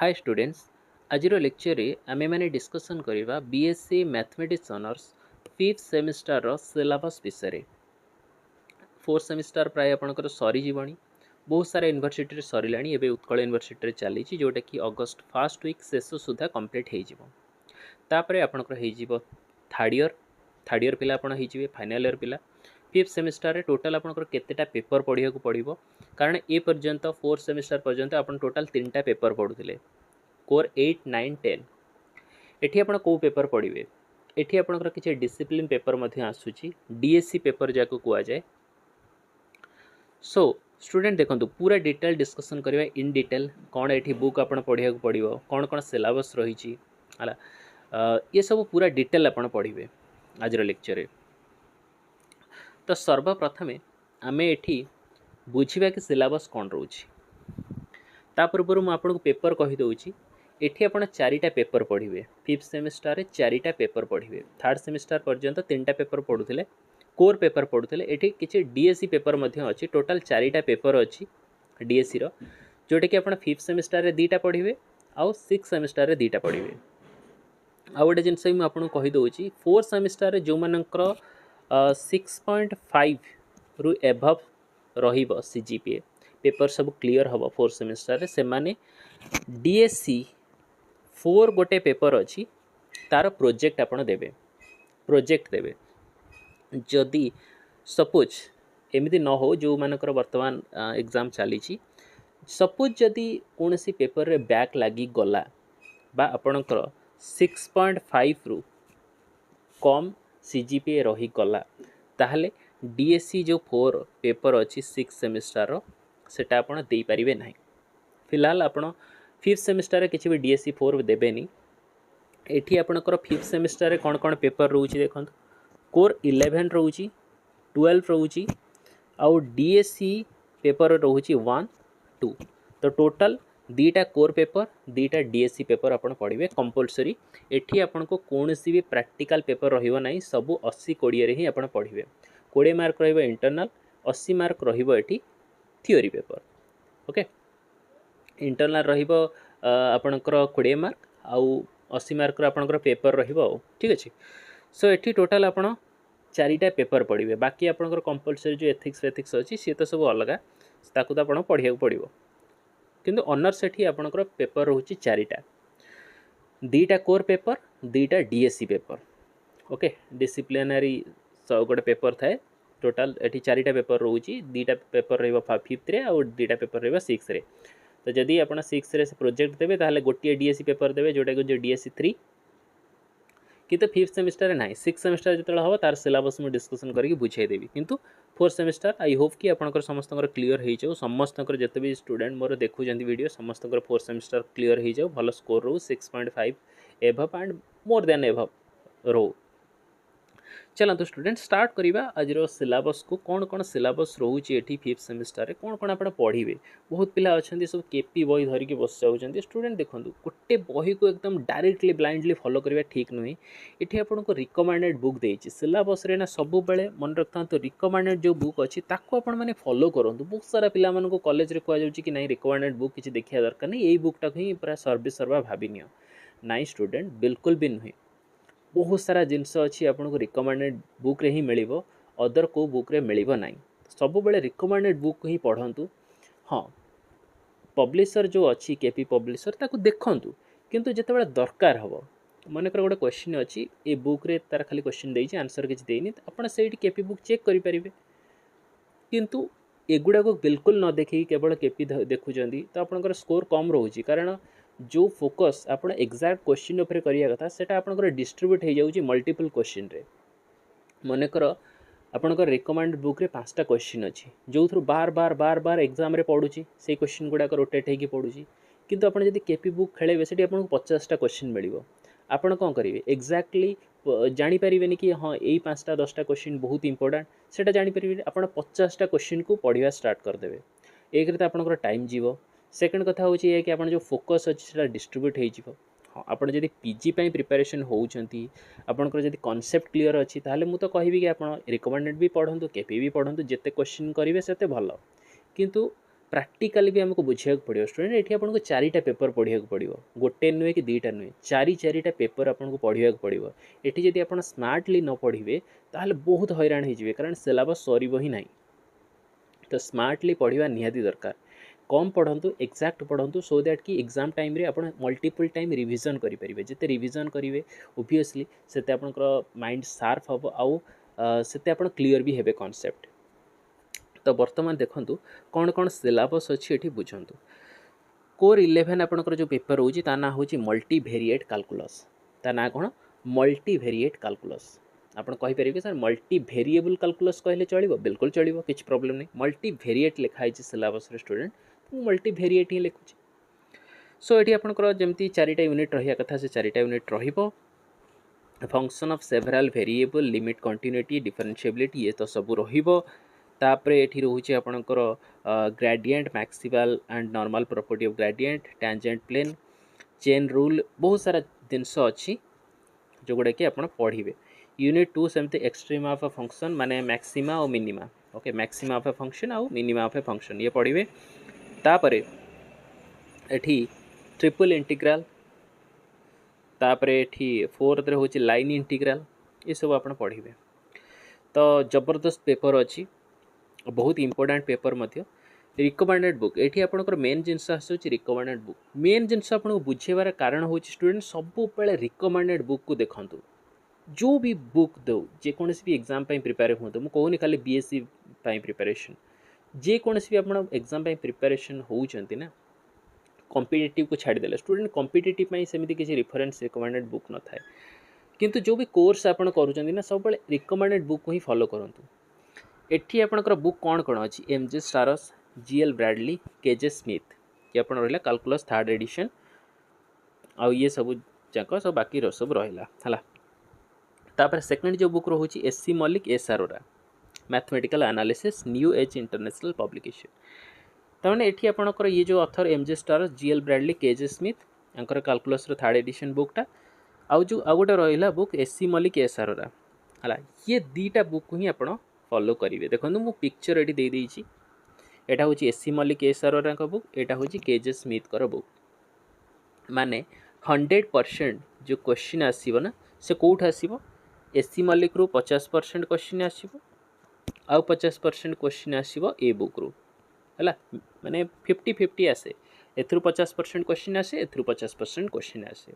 Hi students आज lecture रे आमे माने डिस्कशन करिबा BSc mathematics honours 5th semester रो सिलेबस विषय। 4th सेमिस्टर प्राय आपनकर सरी जीवणी बहुत सारा यूनिवर्सिटी रे सरीलाणी एबे उत्कल यूनिवर्सिटी रे चली जोटा कि अगस्त फर्स्ट वीक शेष सुधा कंप्लीट हो जिवो। तापरे आपनकर हो जिवो थर्ड ईयर पिला आपण हो जिवे फाइनल ईयर पिला। 5th सेमिस्टर रे टोटल आपनकर केतेटा पेपर पढिया को पड़िबो कारण ए पर्यंत 4th सेमिस्टर पर्यंत आपण टोटल 3टा पेपर पढुथिले कोर 8 9 10। एठी आपण को पेपर पढ़िबे एठी आपनकर किछि डिसिप्लिन पेपर मध्ये आसुची डीएससी पेपर जाको कुआ जाए। सो स्टूडेंट देखंतु पूरा डिटेल डिस्कशन करिवा इन डिटेल कोन एठी बुक आपण पढ़िया को पड़िबो कोन कोन सिलेबस रहिची हला ये सब पूरा डिटेल आपण पढ़िबे आज रो लेक्चर रे। तो सर्वप्रथमे आमे एठी बुझिबा कि सिलेबस कोन रहउची ता पूर्व मु आपन को पेपर कहि दउची। एठी आपण 4टा पेपर पढ़िबे 5th सेमिस्टर रे 4टा पेपर पढ़िबे 3rd सेमिस्टर पर्यंत 3टा पेपर पढुथिले कोर पेपर पढुथिले। एठी किछि डीएससी पेपर मध्ये अछि टोटल 4टा पेपर अछि डीएससी रो जोटे कि आपण 5th सेमिस्टर रे 2टा पढ़िबे आउ 6th सेमिस्टर रे 2टा पढ़िबे। आ गोटे जिनस मु आपन को कहि दउची 4th सेमिस्टर रे जो मानकर 6.5 रु एभव रहिबो सीजीपीए पेपर सब क्लियर हबो 4th सेमिस्टर रे से माने डीएससी 4 गोटे पेपर अच्छी तार प्रोजेक्ट आपण देबे जदि सपोज एमती न हो जो मानकर वर्तमान एग्जाम चली सपोज जदि कौन सी पेपर रे बैक लगी गला बा आपणकर 6.5 रु कम सीजीपीए रही गला ताहले डीएससी जो 4 पेपर अच्छी 6 सेमिस्टर रो सेटा आपण दे पारिबे नाही। फिलहाल आपण 5th सेमिस्टर रे किछि भी डीएससी 4 देबेनी। एठी आपणकर 5th सेमिस्टर रे कोन कोन पेपर रहउची देखंतु कोर 11 रहउची 12 रहउची आउ डीएससी पेपर रहउची 1 2 तो टोटल 2टा कोर पेपर 2टा डीएससी पेपर आपण पढिबे कंपलसरी। एठी आपण को कोनसी भी प्रैक्टिकल पेपर रहिबो नाही सब 80 कोडिए रे ही आपण पढिबे 20 मार्क रहिबो इंटरनल 80 मार्क रहिबो एठी थ्योरी पेपर। ओके इंटरनल रहिबो आपणकर 20 मार्क आउ 80 मार्क आपणकर पेपर रहिबो ठीक अछि। सो एठी टोटल आपण 4टा पेपर पढ़िबे बाकी आपणकर कंपलसरी जो एथिक्स अछि से तो सब अलगा ताकू तो आपण पढ़िया पड़िबो किंतु ऑनर्स एठी आपणकर पेपर रहउची 4टा 2टा कोर पेपर 2टा डीएससी पेपर। ओके डिसिप्लिनरी गोटे पेपर थाए टोटल एठी 4टा पेपर रहउची 2टा पेपर रहइबो 5th रे और 2टा पेपर रहइबो 6th रे। तो जदि आप 6 रे प्रोजेक्ट देवे ताहले गोटे डीएससी पेपर देवे जोटा कि डीएससी 3 किंतु 5th सेमिस्टर ना 6th सेमिस्टर जो हम तार सिलेबस मुझे डिस्कसन करके बुझाई देवी किंतु 4th सेमिस्टर आई होप कि आपंकर समस्त क्लीयर हो जाओ समस्त जिते भी स्टूडेंट मोर देखुं वीडियो समस्त 4th सेमिस्टर क्लीयर हो जाओ भल स्कोर रो 6.5 above and more than above रो। चलते स्टूडेंट स्टार्ट करवा आज सिलेबस को कौन कौन सिलेबस रोचे ये 5th सेमिस्टर रे कौन कौन आप पढ़े। बहुत पिला अच्छा सब केपी बही धरिकी बस जाऊँ स्टूडेंट देखो गोटे बही को एकदम डायरेक्टली ब्लाइंडली फॉलो करवा ठीक नुहे। ये आपको रिकमेंडेड बुक देती सिलेबस रे ना सब बेले मन रखता रिकमेंडेड जो बुक अच्छी ताको मैंने फॉलो करूँ। बहुत सारा पिला कॉलेज रे कहुँ कि नहीं रिकमेंडेड बुक किसी देखा दरकार नहीं यही बुकटा ही पूरा सर्विस सर्वा भावी नियो नाई स्टूडेंट बिल्कुल भी नुहे। बहुत सारा जिनस अच्छी आपको रिकमेंडेड बुक रे ही मिलिबो अदर को बुक रे मिलिबो नाही सब बेले रिकमेंडेड बुक ही पढ़ंतु। हाँ पब्लिशर जो अच्छी केपी पब्लिशर ताको देखंतु किंतु जते बेले दरकार हबो मनकर गोटे क्वेश्चन अच्छी ए बुक रे तार खाली क्वेश्चन देइछि आंसर किछि देइनि आपण सेठी केपी बुक चेक करि परिबे किंतु एगुडा को बिल्कुल न देखि केवल केपी देखुचंदी तो आपनकर स्कोर कम रहउछि कारण जो फोकस आपण एग्जैक्ट क्वेश्चन उपर करिया कथा सेटा आपनकर डिस्ट्रीब्यूट हो जाउछि मल्टीपल क्वेश्चन रे। मनकर आपनकर रिकमेंडेड बुक रे 5टा क्वेश्चन अछि जो थ्रू बार बार बार बार एग्जाम रे पढुछि से क्वेश्चन गुडा को रोटेट हेकि पढुछि किंतु आपण जदि केपी बुक खेलेबे सेठी आपनको 50टा क्वेश्चन मिलिबो आपण कोन करिवे एक्जैक्टली जानि परिबेनी कि हाँ यही 5टा 10टा क्वेश्चन बहुत इंपोर्टेंट सेटा जानि परिबे आपण 50टा क्वेश्चन को पढ़िया स्टार्ट कर देबे एक रे आपनकर टाइम जीवो। सेकेंड कथा होची ये कि आपण जो फोकस अछि सेटा डिस्ट्रीब्यूट हो जिवो। हाँ आपण जदि पीजी पई प्रिपरेशन होउचंती आपनकर जदि कांसेप्ट क्लियर अछि ताले मु तो कहबी कि आपण रिकमेंडेड भी पढंतु केपी भी पढंतु जेते क्वेश्चन करिवे सेते भलो किंतु प्रैक्टिकली भी हमको बुझे पड़ो स्टूडेंट ये आपको चारिटा पेपर पढ़ा पड़ो गोटे नुहे कि दुईटा नुहे चारिटा पेपर आपको पढ़ा पड़ो ये जब आप स्मार्टली न पढ़े ताहले बहुत हैरान हो कारण सिलेबस सर ही ना तो स्मार्टली पढ़ा निहाती दरकार कम पढ़ंतु एक्जाक्ट पढ़ंतु सो दैट कि एग्जाम टाइम रे आपण मल्टीपल टाइम रिवीजन करेंगे जिते रिवीजन करेंगे ओबियसली से आपंकर माइंड शार्प हम आउ से आप क्लीयर भी हेबे कॉन्सेप्ट। तो बर्तमान देखंतु कौन कौन सिलेबस अच्छी ये बुझंतु कोर 11 आपंकर जो पेपर होची ता ना होची मल्टीभेरिएट कैलकुलस ता ना कौन मल्टीभेरिएट कैलकुलस आपन कहि परिबे सर मल्टीभेरिएबल कैलकुलस कहले चलिबो बिल्कुल चलिबो किछ प्रॉब्लम नहीं मल्टीभेरिएट लिखा है सिलेबस रे स्टूडेंट मल्टीभेरिएट ही लिखुची सो ये आपंकर जमती चारिटा यूनिट रहा कथा से चारिटा यूनिट रहिबो function of several variable limit continuity differentiability ये तो सब रहिबो तापरे एठी रहउची आपनकर gradient maximal and normal property of gradient tangent plane chain rule बहुत सारा जिनस अच्छी जो गुड़ा कि आप पढ़े यूनिट 2 सेमती एक्सट्रीमा ऑफ अ फंक्शन माने मैक्सिमा और minima okay maxima of a function आउ मिनिमा ऑफ अ फंक्शन ये पढ़े तापरे एठी ट्रिपल इंटीग्रल तापरे एठी फोर्थ रे होची लाइन इंटीग्रल ये सब आप पढ़े तो जबरदस्त पेपर अच्छी बहुत इंपोर्टेंट पेपर मध्य रिकमेंडेड बुक ये आपंकर मेन जिनस आसूँ रिकमेंडेड बुक मेन जिनस आपको बुझेबार कारण हूँ स्टूडेंट सबुबले रिकमेंडेड बुक को देखूँ जो भी बुक दो जेकोसी भी एग्जाम प्रिपेयर हूँ मुझे कहूनी खाली बीएससी प्रिपरेशन जेकोसी भी आप एग्जाम प्रिपरेशन होती ना कॉम्पिटिटिव को छाड़देले स्टूडेंट कॉम्पिटिटिव सेमती किसी रिफरेन्स रिकमेंडेड बुक न थाए किंतु जो भी कोर्स आप करूँ सब रिकमेंडेड बुक को ही फॉलो करूँ एठी आपनकर बुक कौन कौन अच्छी MJ Strauss GL Bradley KJ Smith ये आप रहा कैलकुलस थर्ड एडिशन आउ ये सब जाक सब बाकी सब रहा है तापर सेकंड जो बुक रोचे SC Malik S Arora mathematical analysis new age international publication तमाने एठी आपनकर ये जो author MJ Strauss GL Bradley KJ Smith यांकर कैलकुलस थर्ड एडिशन बुकटा आउ जो आउ गोटे रहा book SC Malik S Arora है ये दीटा बुक को ही आप फॉलो करेंगे देखो मु पिक्चर ये देदेगी यहाँ हूँ SC Malik S Arora book यहाँ हूँ केजे स्मिथ कर बुक माने 100% जो क्वेश्चन आसीबो ना से कौट आसीबो एससी मल्लिक रु 50% क्वेश्चन आसीबो आउ 50% क्वेश्चन आसीबो ए बुक रु है माने 50-50 आसे एथुरु 50% क्वेश्चन आसे एथुरु 50% क्वेश्चन आसे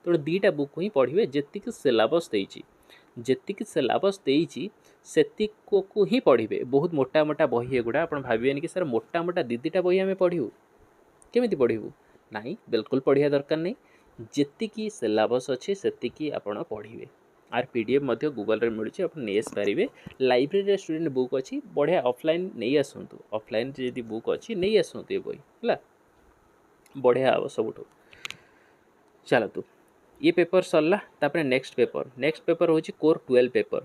तो दीटा बुक को ही पढ़े जी सिलेबस देइछि जेतिक सिलेबस देइछि सेतिक को ही पढ़े बहुत मोटा मोटा बही एगुड़ा आप भावेनि कि सर मोटा मोटा दीटा बही आम पढ़ू केमी पढ़ू ना बिल्कुल पढ़िया दरकार नहीं जेतिकी सिलेबस अच्छे सेतिकी आप पढ़े आर पीडीएफ गूगल रे मिलूँ आप नहीं पारे लाइब्रेरी स्टूडेंट बुक अच्छी बढ़िया ऑफलाइन नहीं आसतु ऑफलाइन जी बुक अच्छी नहीं आसतु ये बही है बढ़िया हम सब चलतु ये पेपर सरला तापर नेक्स्ट पेपर हूँ कोर 12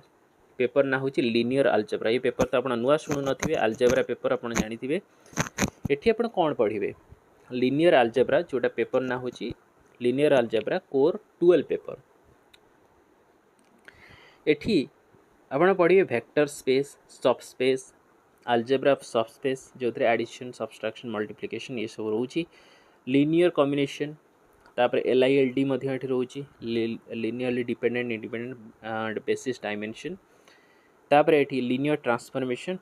पेपर ना हूँ लिनियर अलजेब्रा ये पेपर तो आप नुआ शुणु नथिबे अलजेब्रा पेपर आप जानी एठी आप कौन पढ़े लिनियर अलजेब्रा जोटा पेपर ना हूँ लिनियर अलजेब्रा कोर 12 पेपर एठी आप पढ़े vector space sub space algebra of sub space जो एडिशन सब्सट्रैक्शन मल्टीप्लिकेशन ये सब रोची लिनियर कॉम्बिनेशन तापर LILD रोची linearly dependent independent basis dimension तापर एठी लिनियर ट्रांसफॉर्मेशन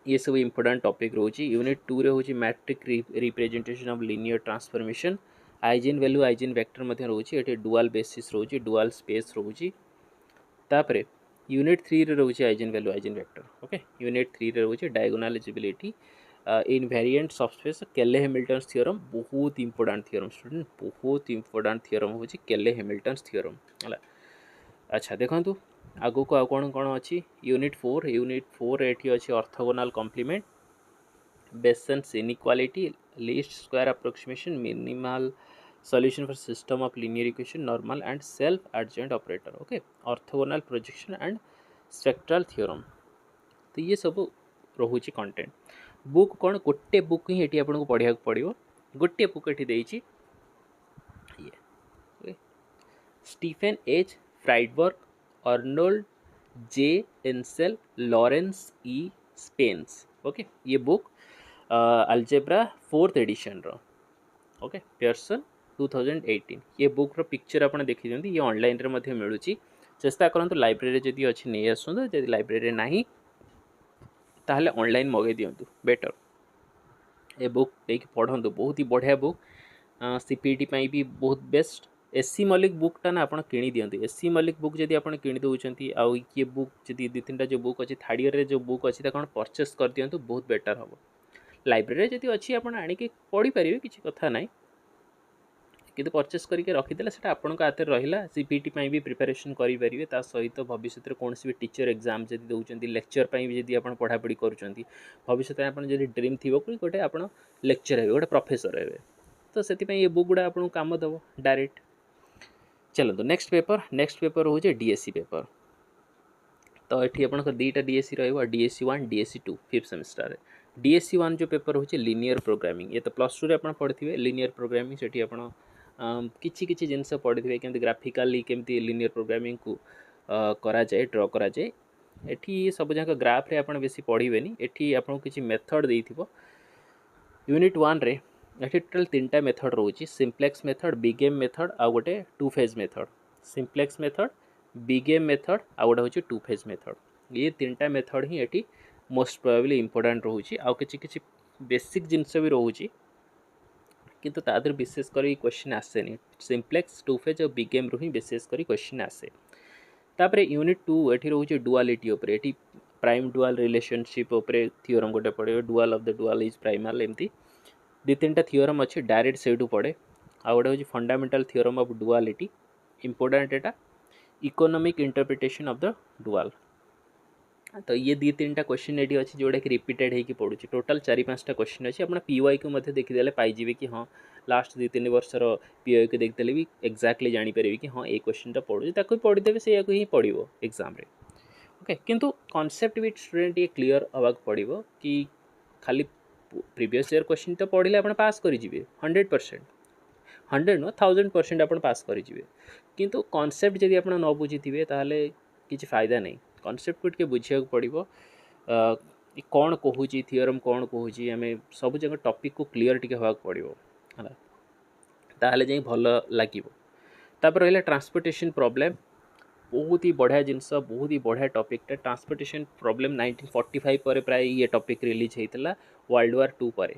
ये सब इंपोर्टेंट टॉपिक रोची यूनिट 2 रे होची matrix representation of linear transformation eigen value eigen vector रोची एठी डुअल बेसिस रोची डुअल स्पेस रोची तापर यूनिट 3 रे रोची eigen value eigen vector okay unit 3 रे रोची diagonalizability invariant subspace Cayley Hamilton theorem बहुत इंपोर्टेंट थ्योरम स्टूडेंट बहुत इंपोर्टेंट थ्योरम हो केले हैमिल्टन थ्योरम है अच्छा देखो आगु को कौन कौन अच्छी यूनिट 4 ये अच्छी orthogonal complement Bessel's inequality least square approximation minimal solution for system of linear equation normal and self adjoint operator okay orthogonal projection and spectral theorem तो ये सब रोचे कंटेंट बुक कौन गोटे बुक ही ये आपको पढ़ा पड़ो गोटे बुक ये स्टीफेन एच फ्राइडबर्ग अर्नोल्ड जे एंसेल लॉरेंस ई स्पेंस ओके ये बुक आलजेब्रा 4th एडिशन रो ओके पियर्सन 2018 ये बुक रो पिक्चर आपन देखि दियंती ये ऑनलाइन रे मध्ये मिलुची चेष्टा करंतु लाइब्रेरी जदि अछि नै आसुंदो जदि लाइब्रेरी नाही ताहले ऑनलाइन मगे दियंतु बेटर ए बुक देख पढ़ंतु बहुत ही बढ़िया बुक सीपीटी पाई भी बहुत बेस्ट एससी मलिक बुकटा ना आपन किनी दियंतु एससी मलिक बुक जदि आपन किनी दउचंती आ ये बुक जदि दि तीनटा जो बुक अछि थर्ड ईयर रे जो बुक अछि ता कोन परचेस कर दियंतु बहुत बेटर हबो लाइब्रेरी जदि अछि आपन आनी के पढ़ी परिबे किछि कथा नाही किंतु परचेस करके रखिदेले सेटा आपनका हाथे रहिला सीपीटी पाई भी प्रिपरेशन करि परिबे ता सहित भविष्य रे कोनसी भी टीचर एग्जाम जदि दउचंती लेक्चर पाई भी जदि आपन पढ़ा पढ़ी करूचंती भविष्य रे आपन जदि ड्रीम थिबो कि गोटे आपन लेक्चर हेबे गोटे प्रोफेसर हेबे तो से ये बुक गुड़ा आपको काम दब डायरेक्ट चलते नेक्स्ट पेपर हूँ डीएससी पेपर तो ये आप दुईटा DSC DSC 1 DSC 2 5th semester DSC 1 जो पेपर हूँ लिनियर प्रोग्रामिंग ये तो प्लस 2 रे आप पढ़े लिनियर प्रोग्रामिंग से किसी जिनस पढ़े केमती ग्राफिकाली केमती लिनियर प्रोग्रामिंग को करा जाए ड्र करा जाए एठी सब जाक ग्राफ रे आप बेसी पढ़ेनि एठी आपको किसी मेथड देइथिबो यूनिट 1 रे एठी टोटल तीनटा मेथड रोची सिंप्लेक्स मेथड बिगेम मेथड आ गोटे two phase method simplex method big M method आ गोटे होची टू फेज मेथड ये तीनटा मेथड ही एठी मोस्ट प्रोबेबली इंपोर्टेंट रोची आ किछि बेसिक जिनस भी रोची किंतु तादर विशेष करी क्वेश्चन आसेनी सिंप्लेक्स टू फेज और बिगेम रो ही विशेष करी क्वेश्चन आसे तापरे यूनिट 2 एठी रोची डुअलिटी ऊपर एठी प्राइम डुअल रिलेशनशिप ऊपर थ्योरम गोटे पड़े dual of the dual is primal एमती दी तीन थ्योरम अच्छे डायरेक्ट से पड़े आ गए हूँ fundamental theorem of duality important एटा economic interpretation of the dual तो ये दी तीन टा क्वेश्चन ये अच्छी जोटा कि रिपीटेड होगी पड़ू टोटाल 4-5टा क्वेश्चन अच्छी आप पीवाई को देखीदे पाइबे कि हाँ लास्ट 2-3 वर्षर पीवाई को देखते भी एक्जाक्टली जानीपर कि हाँ ये क्वेश्चन पढ़ू पढ़ीदेवे से ही पड़ो एग्जाम ओके किंतु कॉन्सेप्ट भी स्टूडेंट ये क्लीयर हवा पड़ो कि खाली प्रीवियस ईयर क्वेश्चन तो पढ़ले आप पास करेंगे 100% 100 नो 1000% आप पास करेंगे किंतु कॉन्सेप्ट जब आप न बुझी थे ताहले किसी फायदा नहीं कॉन्सेप्ट को बुझा पड़ो कौन कहूँ थियोरम कौन कहूँ आम सब जगह टॉपिक को क्लीयर टी हवा पड़ो है ताहले जाई भल लगे तापर रहा ट्रांसपोर्टेशन प्रॉब्लम बहुत ही बढ़िया जिनस बहुत ही बढ़िया टॉपिकटा ट्रांसपोर्टेशन प्रॉब्लम 1945 पर प्राय ये टॉपिक रिलीज होता वर्ल्ड वार 2 पर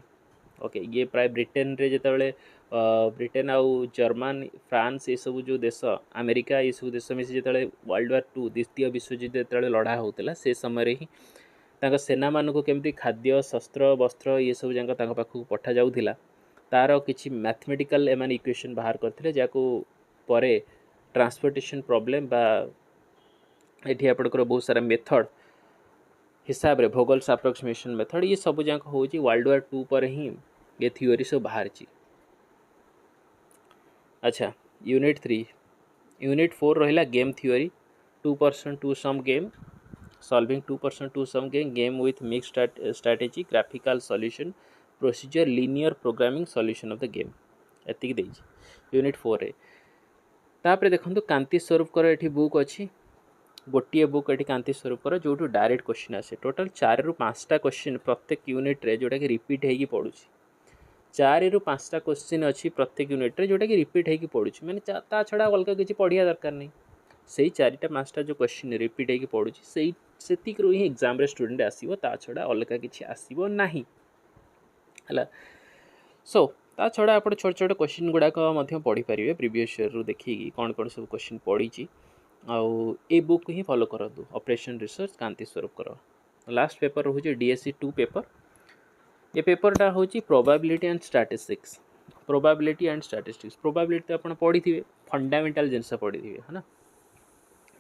ओके ये प्राय ब्रिटेन रे जिते ब्रिटेन आउ जर्मन फ्रांस ये सब जो देश अमेरिका ये सब देश मिसी जो वर्ल्ड वार 2 द्वितीय विश्वयुद्ध जो लड़ा होता से समय ही सेना मान को केमती खाद्य शस्त्र वस्त्र ये सब जाक पाखक पठा जाऊला तार किसी मैथमेटिकल एम इक्वेशन बाहर करते जहाँ पर ट्रांसपोर्टेशन प्रॉब्लम बा एठी आपनकर बहुत सारा मेथड हिसाब रे भोगल्स अप्रोक्सीमेशन मेथड ये सब जाक हो वर्ल्ड वार 2 पर ही ये थ्योरी सब बाहर ची अच्छा यूनिट 3 यूनिट 4 रहिला game theory 2% two sum game solving 2% two sum game with mix strategy graphical solution procedure linear programming solution of the game एतिक देई यूनिट 4 रे तापर देखो कांति स्वरूप कर एठी बुक अच्छी गोटे बुक ये कांति स्वरूप कर जो डायरेक्ट क्वेश्चन आसे टोटाल 4 ରୁ 5टा क्वेश्चन प्रत्येक यूनिट रे जोटा कि रिपीट होगी पड़ू 4 ରୁ 5टा क्वेश्चन अच्छी प्रत्येक यूनिट रे जोटा कि रिपीट होगी पड़ू मैंने ता छड़ा अलग किसी पढ़िया दरकार नहीं से 4-5टा जो क्वेश्चन रिपीट होगी पड़ू से ही एग्जाम रे स्टूडेंट आसीबो ता छड़ा अलग किसी आसीबो नाही हला सो ता छड़ा आप छोट छोट क्वेश्चन गुड़ाक पढ़ी पारे प्रीवियस ईयर रू देखिए कौन कौन सब क्वेश्चन पढ़ी आउ ए बुक ही फॉलो करूँ ऑपरेशन रिसर्च कांति स्वरूप कर लास्ट पेपर हूँ डीएससी 2 पेपर ये पेपरटा हूँ प्रोबेबिलिटी एंड स्टैटिस्टिक्स प्रोबेबिलिटी तो आप पढ़ी थे फंडामेंटल जिनस पढ़ी थे है ना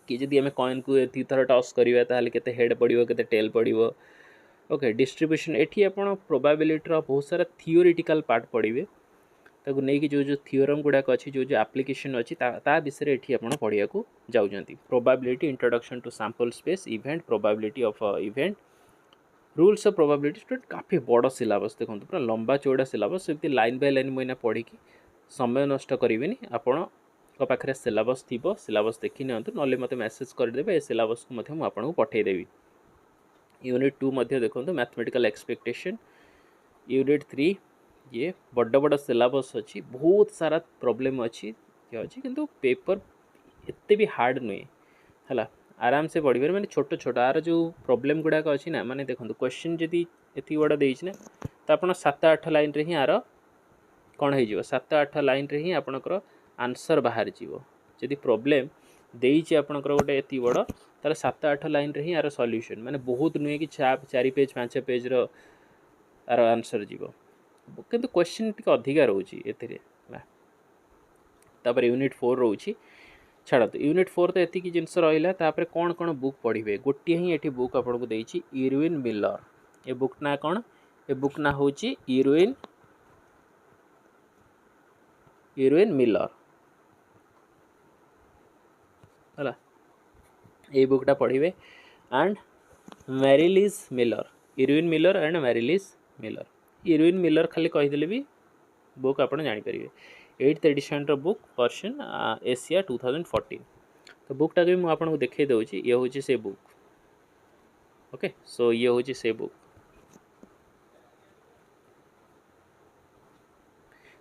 कि जदि आम कॉइन को ये थर टॉस करिया ताहले केते हेड पड़ो केते टेल पड़ो ओके डिस्ट्रीब्यूशन एठी आपण प्रोबेबिलिटी बहुत सारा थियोरिटिकल पार्ट पढ़े ताकू नहीं कि जो थियोरम गुड़ाक अच्छी जो एप्लिकेशन अच्छी ता विषय ये आप पढ़िया जाऊँगी probability introduction to sample space event probability of event rules of probability student काफ़ी बड़ सिलेबस देखो पूरा लंबा चौड़ा सिलेबस सेमती लाइन बाय लाइन मुझे पढ़ी समय नष्ट करें आपण पाखे सिलेबस थी सिलेबस देखी नि ना मत मेसेज करदे ए सिलेबस को आपको पठेदेवी यूनिट 2 देखो मैथमेटिकल एक्सपेक्टेशन यूनिट 3 ये बड़ बड़ सिलेबस अच्छी बहुत सारा प्रॉब्लम अच्छी ये अच्छी किंतु पेपर एते भी हार्ड नुहे है आराम से पढ़ पारे मैंने छोट छोट आर जो प्रॉब्लम गुड़ाक अच्छी ना माने देखो क्वेश्चन जदि एति बड़ा देना तो आप 7-8 लाइन रे ही आर कौन हो 7-8 लाइन रे ही आपणकर आंसर बाहर जीवो जदि प्रॉब्लम देइछि आपणकर गोटे एति बड़ तार 7-8 लाइन रे ही आर सॉल्यूशन माने बहुत नुहे कि 4 पेज 5 पेज रो आर आंसर जीवो किंतु क्वेश्चन टिके अधिका रोची एथिरे तापर यूनिट 4 रोची छाड़ तो यूनिट 4 तो एति जिनस रहा तापर कौन कौन बुक पढ़े गोटे ही ये बुक आपको देती इरविन मिलर ये बुक ना कौन ये बुक ना हूँ इरविन मिलर है ये बुकटा पढ़े and Marylees Miller Irwin Miller and Marylees Miller Irwin Miller खाली कहीदेले भी बुक आप जानीपर 8th एडिशन रो बुक वर्जन एशिया 2014 तो बुकटा भी मुझे आपको देखा दूसरी ये हूँ से बुक ओके सो ये हूँ से बुक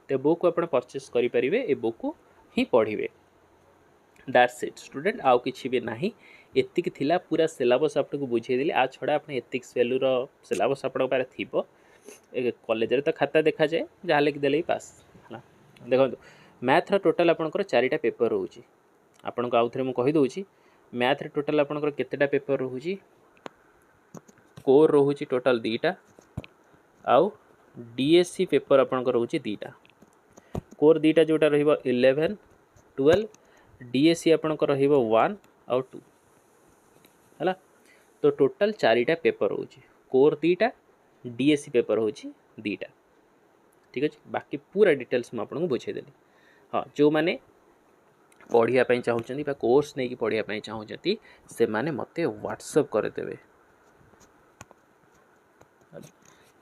तो बुक आप परचेस करेंगे ये बुक को ही पढ़े दैट्स इट स्टूडेंट आउ किसी भी नहीं एतिक थिला पूरा सिलेबस आपको बुझेदेली आ छड़ा आप एथिक्स वैल्यू सिलेबस आप कॉलेज तो खाता देखा जाए जहाँ लिखिदेले ही पास है देखो मैथ्र टोटाल आपंकर 4टा पेपर रोचे आपको आउ थे मुझे मैथ्र टोटाल आपंकर केतेटा पेपर रोचे कोर रोचे टोटाल 2टा आउ डीएससी पेपर आपंकर रोचे 2टा कोर 2टा जोटा रहिबो 11 12 डीएससी आपंकर रहिबो 1 आउ 2 है तो टोटाल 4टा पेपर रोचे कोर 2टा डीएससी पेपर होची 2टा ठीक अच्छे बाकी पूरा डिटेल्स मुझे आपको बुझेदेली हाँ जो मैंने पढ़ाई चाहूँगी कोर्स नहीं कि पढ़ाई चाहूँगी से माने मते व्हाट्सएप करदेवे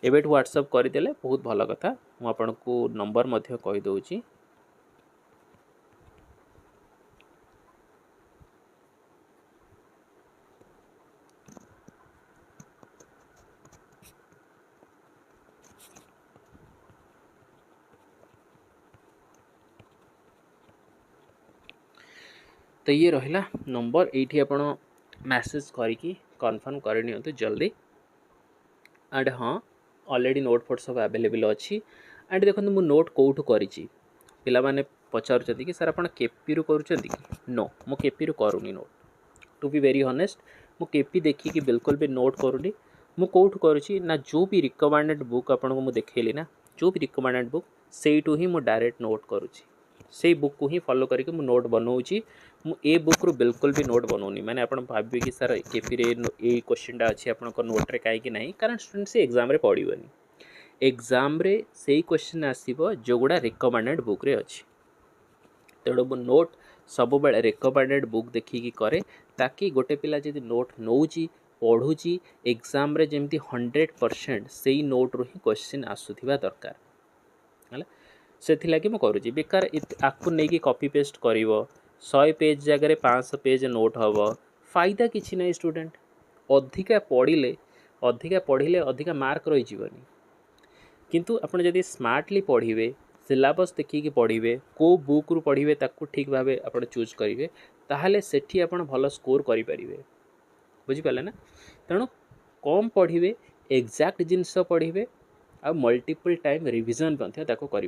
एबे व्हाट्सएप करदेले बहुत भल कथा मुझे आपको नंबर मध्य कहीदे तो ये रहा नंबर ये आप मैसेज करके कन्फर्म करनी तो जल्दी एंड हाँ ऑलरेडी नोट फोट सब अवेलेबल अच्छी एंड देखो मु नोट कौटू करी पिला पचार कि सर आप केपी रु कर नो मु केपी रु करूनी note to be very honest मु केपी देखिकी बिल्कुल भी नोट करूनी मु कौटू करुँची ना जो भी रिकमेंडेड बुक आपको मुझे देखली ना जो भी रिकमेंडेड बुक से ही मुझे डायरेक्ट नोट करुँची से बुक को ही फॉलो करके मु नोट बनाऊँगी ए बुक रु बिल्कुल भी नोट बनाऊनी मैंने आप भावे कि सर केपी ये क्वेश्चन अच्छी आप नोट्रे कहीं ना कारण स्टूडेंट से एग्जाम रे पढ़नी एग्जाम रे से क्वेश्चन आसो जो गुड़ा रिकमेंडेड बुक रे अच्छी तेणु मु नोट सब बेले रिकमेंडेड बुक देखिकी करे ताकि गोटे पिला जब नोट नौची पढ़ुची एग्जाम रे जमती 100% से ही नोट रू ही क्वेश्चन आसुथिबा दरकार है से मुझे बेकार आपको नहीं कॉपी पेस्ट कर 100 पेज जगह 500 पेज नोट हम फायदा किसी ना स्टूडेंट अधिका पढ़िले अधिका मार्क रही किंतु आपड़ जदि स्मार्टली पढ़े सिलेबस देखिए पढ़े को बुक रु पढ़े ताकू ठीक भाव आप चूज करेंगे ताहले सेठी आप भल स्कोर करेंगे बुझिपारे ना तेणु कम पढ़े एग्जैक्ट जिनस पढ़े आ मल्टीपल टाइम रिविजन करें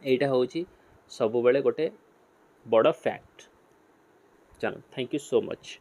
यहाँ हूँ सब बेले गोटे बड़ फैक्ट चलो थैंक यू सो मच।